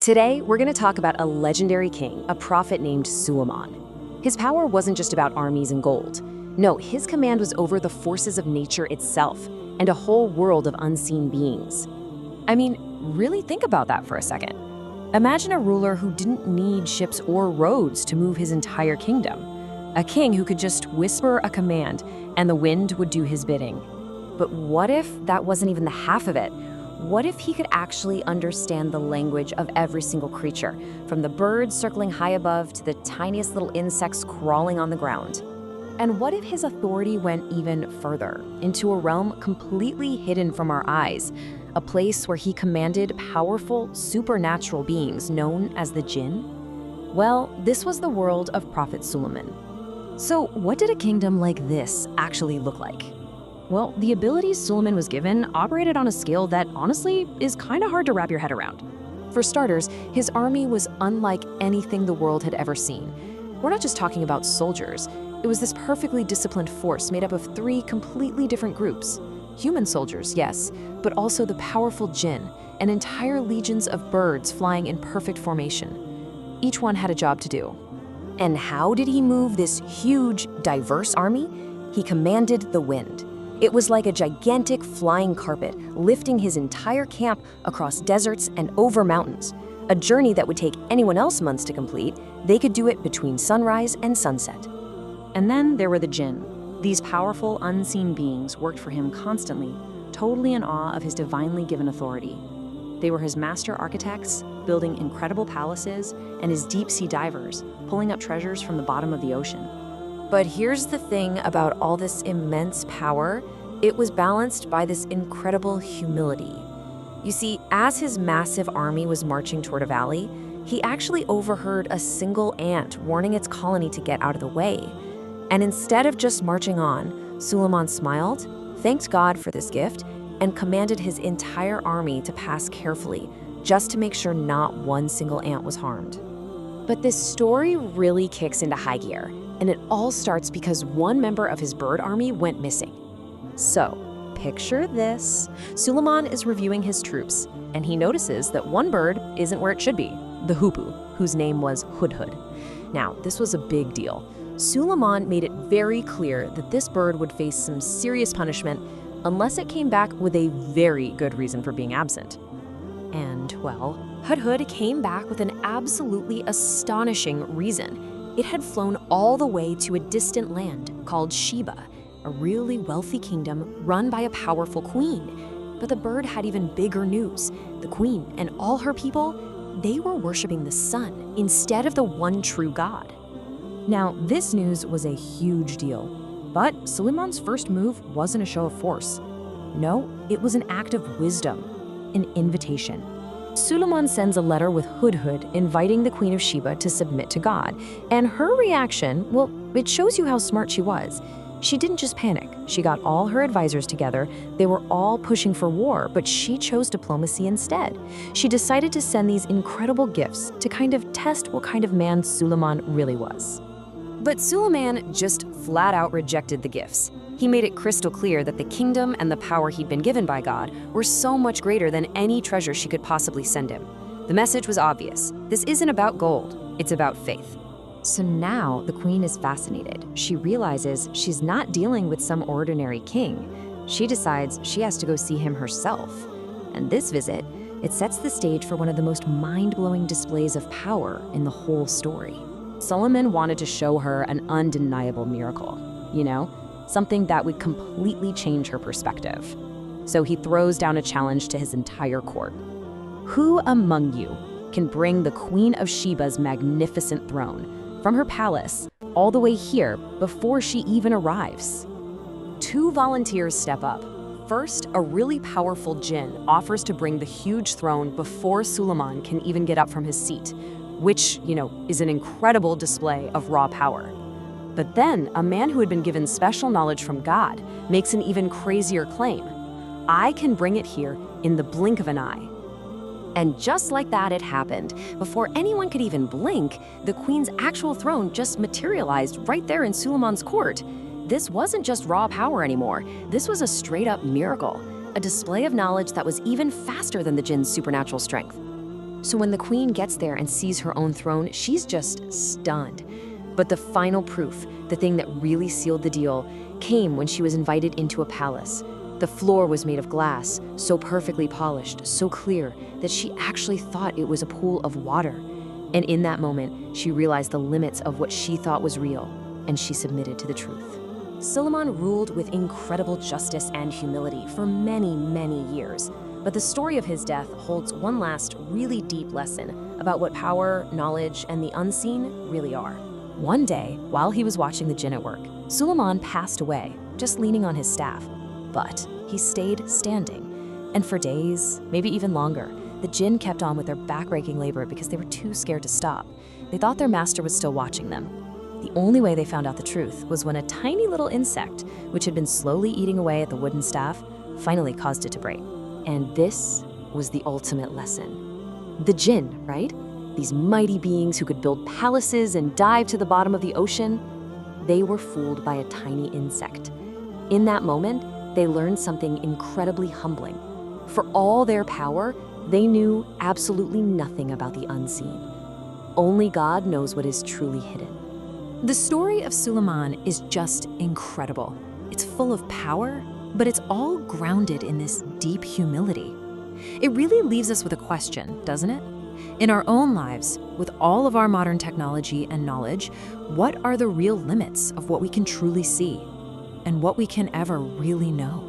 Today, we're going to talk about a legendary king, a prophet named Suleman. His power wasn't just about armies and gold. No, his command was over the forces of nature itself and a whole world of unseen beings. I mean, really think about that for a second. Imagine a ruler who didn't need ships or roads to move his entire kingdom. A king who could just whisper a command and the wind would do his bidding. But what if that wasn't even the half of it? What if he could actually understand the language of every single creature, from the birds circling high above to the tiniest little insects crawling on the ground? And what if his authority went even further, into a realm completely hidden from our eyes, a place where he commanded powerful, supernatural beings known as the Jinn? Well, this was the world of Prophet Suleman. So what did a kingdom like this actually look like? Well, the abilities Suleman was given operated on a scale that honestly is kind of hard to wrap your head around. For starters, his army was unlike anything the world had ever seen. We're not just talking about soldiers. It was this perfectly disciplined force made up of three completely different groups. Human soldiers, yes, but also the powerful Jinn, and entire legions of birds flying in perfect formation. Each one had a job to do. And how did he move this huge, diverse army? He commanded the wind. It was like a gigantic flying carpet, lifting his entire camp across deserts and over mountains. A journey that would take anyone else months to complete, they could do it between sunrise and sunset. And then there were the Jinn. These powerful, unseen beings worked for him constantly, totally in awe of his divinely given authority. They were his master architects, building incredible palaces, and his deep-sea divers, pulling up treasures from the bottom of the ocean. But here's the thing about all this immense power, it was balanced by this incredible humility. You see, as his massive army was marching toward a valley, he actually overheard a single ant warning its colony to get out of the way. And instead of just marching on, Suleman smiled, thanked God for this gift, and commanded his entire army to pass carefully, just to make sure not one single ant was harmed. But this story really kicks into high gear. And it all starts because one member of his bird army went missing. So, picture this. Suleman is reviewing his troops, and he notices that one bird isn't where it should be, the hoopoe, whose name was Hudhud. Now, this was a big deal. Suleman made it very clear that this bird would face some serious punishment unless it came back with a very good reason for being absent. And, well, Hudhud came back with an absolutely astonishing reason. It had flown all the way to a distant land called Sheba, a really wealthy kingdom run by a powerful queen. But the bird had even bigger news. The queen and all her people, they were worshiping the sun instead of the one true God. Now, this news was a huge deal. But Suleman's first move wasn't a show of force. No, it was an act of wisdom, an invitation. Suleman sends a letter with Hudhud inviting the Queen of Sheba to submit to God. And her reaction, well, it shows you how smart she was. She didn't just panic. She got all her advisors together. They were all pushing for war, but she chose diplomacy instead. She decided to send these incredible gifts to kind of test what kind of man Suleman really was. But Suleman just flat out rejected the gifts. He made it crystal clear that the kingdom and the power he'd been given by God were so much greater than any treasure she could possibly send him. The message was obvious. This isn't about gold, it's about faith. So now the queen is fascinated. She realizes she's not dealing with some ordinary king. She decides she has to go see him herself. And this visit, it sets the stage for one of the most mind-blowing displays of power in the whole story. Suleman wanted to show her an undeniable miracle, something that would completely change her perspective. So he throws down a challenge to his entire court. Who among you can bring the Queen of Sheba's magnificent throne from her palace all the way here before she even arrives? 2 volunteers step up. First, a really powerful Jinn offers to bring the huge throne before Suleman can even get up from his seat, which, is an incredible display of raw power. But then, a man who had been given special knowledge from God makes an even crazier claim. I can bring it here in the blink of an eye. And just like that, it happened. Before anyone could even blink, the queen's actual throne just materialized right there in Suleman's court. This wasn't just raw power anymore. This was a straight-up miracle, a display of knowledge that was even faster than the Jinn's supernatural strength. So when the queen gets there and sees her own throne, she's just stunned. But the final proof, the thing that really sealed the deal, came when she was invited into a palace. The floor was made of glass, so perfectly polished, so clear, that she actually thought it was a pool of water. And in that moment, she realized the limits of what she thought was real, and she submitted to the truth. Suleman ruled with incredible justice and humility for many, many years. But the story of his death holds one last really deep lesson about what power, knowledge, and the unseen really are. One day, while he was watching the Jinn at work, Suleman passed away, just leaning on his staff. But he stayed standing. And for days, maybe even longer, the Jinn kept on with their back-breaking labor because they were too scared to stop. They thought their master was still watching them. The only way they found out the truth was when a tiny little insect, which had been slowly eating away at the wooden staff, finally caused it to break. And this was the ultimate lesson. The Jinn, right? These mighty beings who could build palaces and dive to the bottom of the ocean, they were fooled by a tiny insect. In that moment, they learned something incredibly humbling. For all their power, they knew absolutely nothing about the unseen. Only God knows what is truly hidden. The story of Suleman is just incredible. It's full of power, but it's all grounded in this deep humility. It really leaves us with a question, doesn't it? In our own lives, with all of our modern technology and knowledge, what are the real limits of what we can truly see and what we can ever really know?